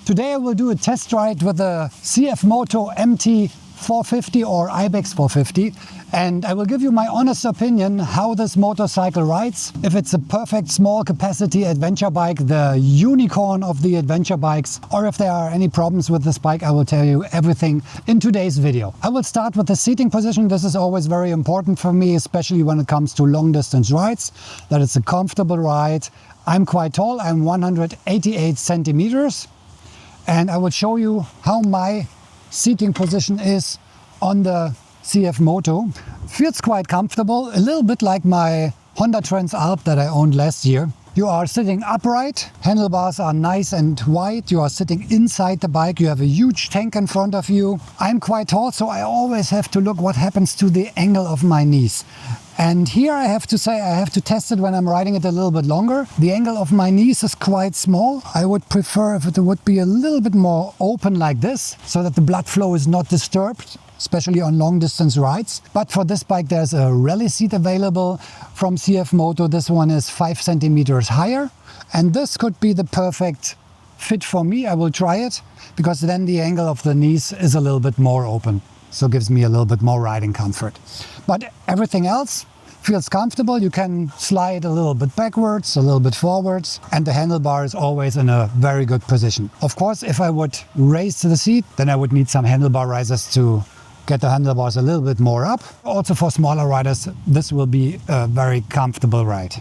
Today I will do a test ride with the CFMOTO MT 450 or Ibex 450, and I will give you my honest opinion how this motorcycle rides. If it's a perfect small capacity adventure bike, the unicorn of the adventure bikes, or if there are any problems with this bike, I will tell you everything in today's video. I will start with the seating position. This is always very important for me, especially when it comes to long distance rides, that it's a comfortable ride. I'm quite tall, I'm 188 centimeters, and I will show you how my seating position is on the CFMOTO. Feels quite comfortable, a little bit like my Honda Trans Alp that I owned last year. You are sitting upright, handlebars are nice and wide, you are sitting inside the bike, you have a huge tank in front of you. I'm quite tall, so I always have to look what happens to the angle of my knees. And here I have to say I have to test it when I'm riding it a little bit longer. The angle of my knees is quite small. I would prefer if it would be a little bit more open like this, so that the blood flow is not disturbed, especially on long distance rides. But for this bike there's a rally seat available from CFMOTO. This one is 5 centimeters higher, and this could be the perfect fit for me. I will try it, because then the angle of the knees is a little bit more open, so it gives me a little bit more riding comfort. But everything else feels comfortable. You can slide a little bit backwards, a little bit forwards, and the handlebar is always in a very good position. Of course, if I would raise the seat, then I would need some handlebar risers to get the handlebars a little bit more up. Also for smaller riders, this will be a very comfortable ride.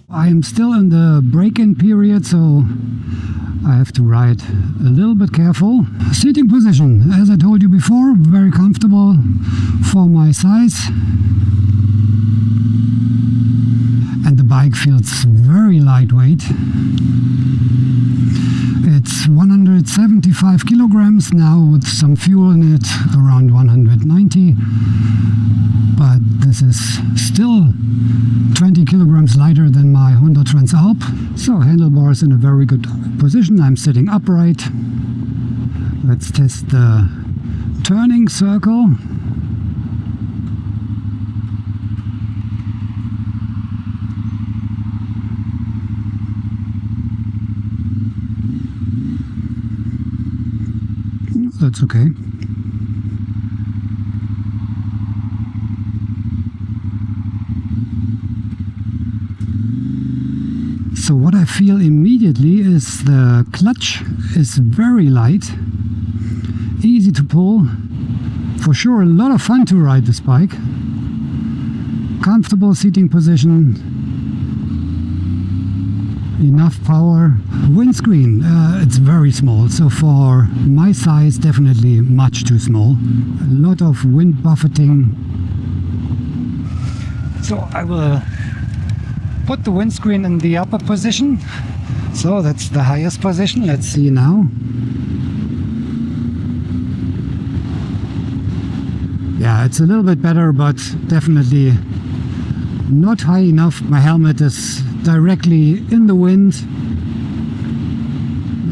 I am still in the break-in period, so I have to ride a little bit careful. Seating position, as I told you before, very comfortable for my size. And the bike feels very lightweight. It's 175 kilograms now, with some fuel in it, around 190. But this is still 20 kilograms lighter than my Honda Trans Alp. So handlebars in a very good position. I'm sitting upright. Let's test the turning circle. That's okay. So what I feel immediately is the clutch is very light, easy to pull. For sure a lot of fun to ride this bike. Comfortable seating position, enough power. Windscreen, it's very small, so for my size definitely much too small. A lot of wind buffeting. So I will put the windscreen in the upper position. So that's the highest position. Let's see now. Yeah, it's a little bit better, but definitely not high enough. My helmet is directly in the wind.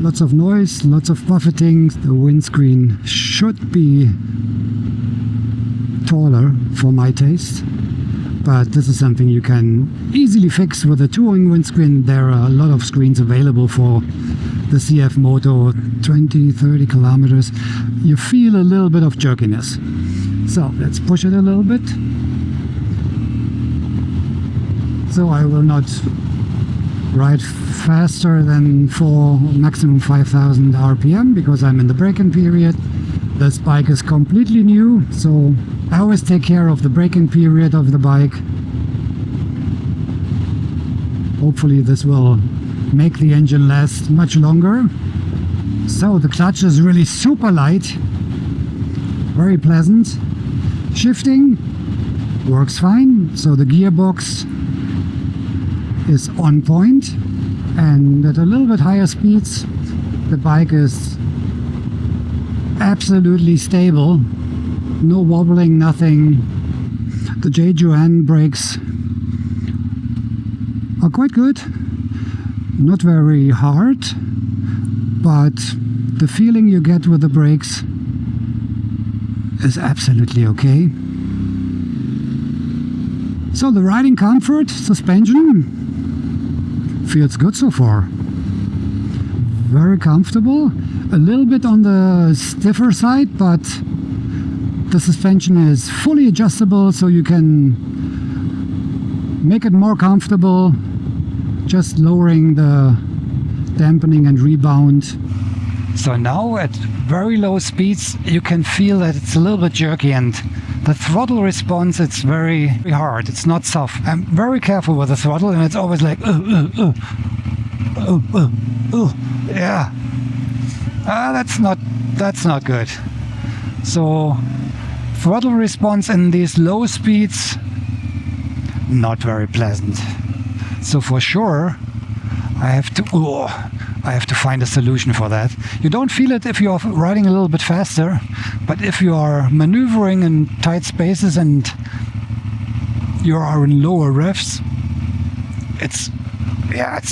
Lots of noise, lots of buffeting. The windscreen should be taller for my taste, but this is something you can easily fix with a touring windscreen. There are a lot of screens available for the CFMOTO, 20-30 kilometers. You feel a little bit of jerkiness. So let's push it a little bit. So I will not ride faster than for maximum 5,000 RPM, because I'm in the break-in period. This bike is completely new, so I always take care of the break-in period of the bike. Hopefully this will make the engine last much longer. So the clutch is really super light, very pleasant. Shifting works fine, so the gearbox is on point, and at a little bit higher speeds the bike is absolutely stable, no wobbling, nothing. The J-Joanne brakes are quite good. not very hard, but the feeling you get with the brakes is absolutely okay. So the riding comfort, suspension, feels good so far. Very comfortable, a little bit on the stiffer side, but the suspension is fully adjustable, so you can make it more comfortable, just lowering the dampening and rebound. So now at very low speeds you can feel that it's a little bit jerky, and the throttle response, it's very hard, it's not soft. I'm very careful with the throttle, and it's always like yeah. That's not good. So throttle response in these low speeds, not very pleasant. So for sure I have to find a solution for that. You don't feel it if you're riding a little bit faster, but if you are maneuvering in tight spaces and you are in lower revs, it's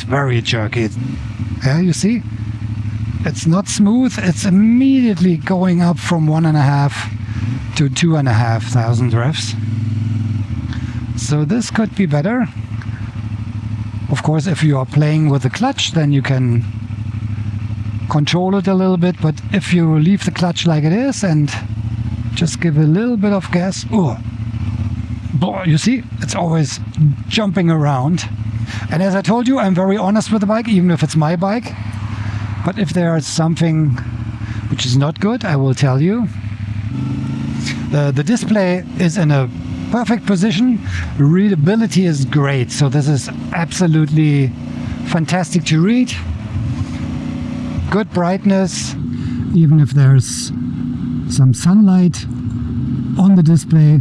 very jerky. Yeah, you see? It's not smooth, it's immediately going up from 1.5 to 2,500 revs. So this could be better. Of course, if you are playing with the clutch, then you can control it a little bit, but if you leave the clutch like it is and just give a little bit of gas, you see, it's always jumping around. And as I told you, I'm very honest with the bike, even if it's my bike. But if there is something which is not good, I will tell you. The display is in a perfect position. Readability is great, so this is absolutely fantastic to read. Good brightness, even if there's some sunlight on the display.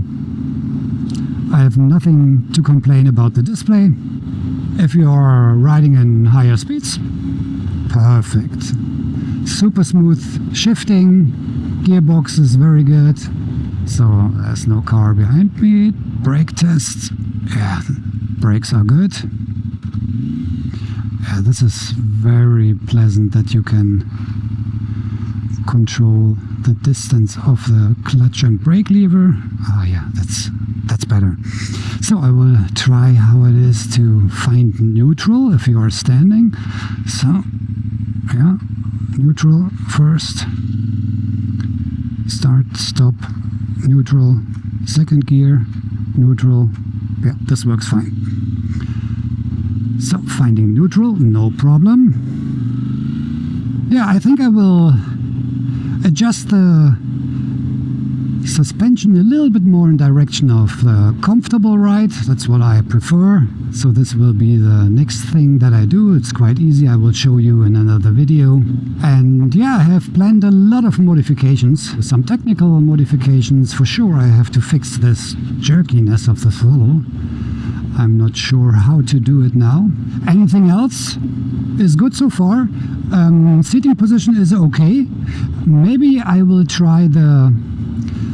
I have nothing to complain about the display. If you are riding in higher speeds, perfect. Super smooth shifting, gearbox is very good. So there's no car behind me. Brake test, yeah, brakes are good. Yeah, this is very pleasant that you can control the distance of the clutch and brake lever. Oh yeah, that's better. So I will try how it is to find neutral if you are standing. So yeah, neutral first, start, stop, neutral, second gear, neutral. Yeah, this works fine. So finding neutral, no problem. Yeah, I think I will adjust the suspension a little bit more in direction of the comfortable ride. That's what I prefer. So this will be the next thing that I do. It's quite easy. I will show you in another video. And yeah, I have planned a lot of modifications, some technical modifications. For sure, I have to fix this jerkiness of the throttle. I'm not sure how to do it now. Anything else is good so far. Seating position is okay. Maybe I will try the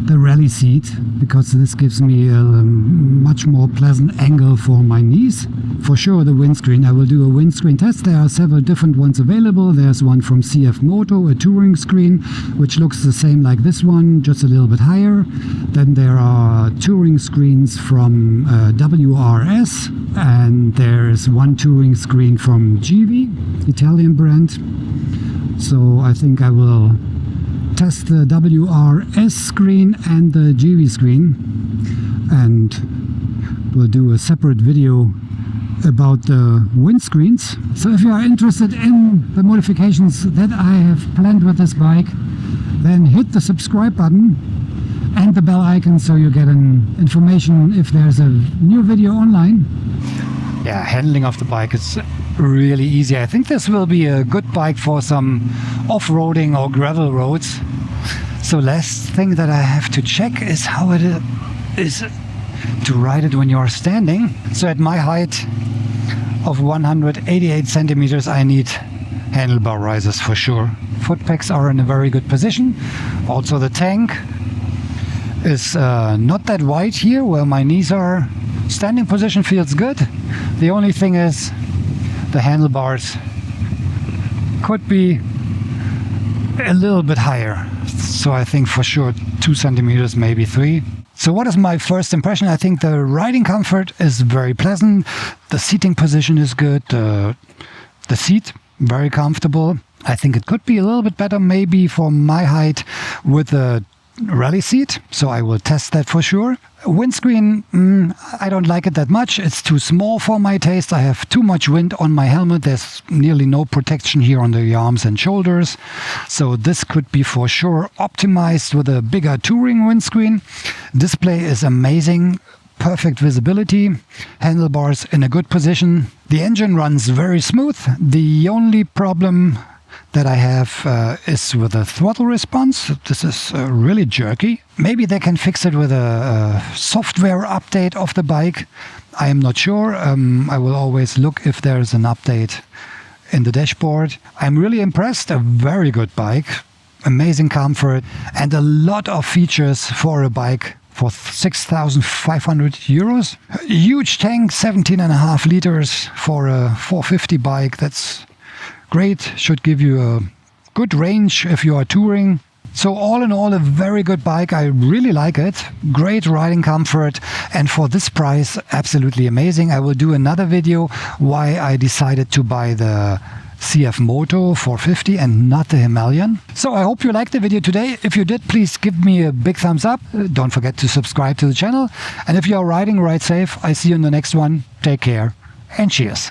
rally seat, because this gives me a much more pleasant angle for my knees. For sure, the windscreen, I will do a windscreen test. There are several different ones available. There's one from CFMOTO, a touring screen, which looks the same like this one, just a little bit higher. Then there are touring screens from WRS, and there's one touring screen from GV, Italian brand. So I think I will test the WRS screen and the GV screen, and we'll do a separate video about the windscreens. So if you are interested in the modifications that I have planned with this bike, then hit the subscribe button and the bell icon so you get an information if there's a new video online. Yeah, handling of the bike is really easy. I think this will be a good bike for some off-roading or gravel roads. So last thing that I have to check is how it is to ride it when you are standing. So at my height of 188 centimeters, I need handlebar risers for sure. Foot pegs are in a very good position. Also the tank is not that wide here where my knees are. Standing position feels good. The only thing is the handlebars could be a little bit higher. So I think for sure 2 centimeters, maybe 3. So what is my first impression? I think the riding comfort is very pleasant. The seating position is good. The seat, very comfortable. I think it could be a little bit better maybe for my height with a rally seat. So I will test that for sure. Windscreen, I don't like it that much. It's too small for my taste. I have too much wind on my helmet. There's nearly no protection here on the arms and shoulders. So this could be for sure optimized with a bigger touring windscreen. Display is amazing. Perfect visibility. Handlebars in a good position. The engine runs very smooth. The only problem that I have is with the throttle response. This is really jerky. Maybe they can fix it with a software update of the bike. I am not sure. I will always look if there's an update in the dashboard. I'm really impressed. A very good bike. Amazing comfort and a lot of features for a bike for 6,500 euros. A huge tank, 17.5 liters for a 450 bike. That's great. Should give you a good range if you are touring. So all in all, a very good bike. I really like it. Great riding comfort. And for this price, absolutely amazing. I will do another video why I decided to buy the CFMOTO 450 and not the Himalayan. So I hope you liked the video today. If you did, please give me a big thumbs up. Don't forget to subscribe to the channel. And if you are riding, ride safe. I see you in the next one. Take care and cheers.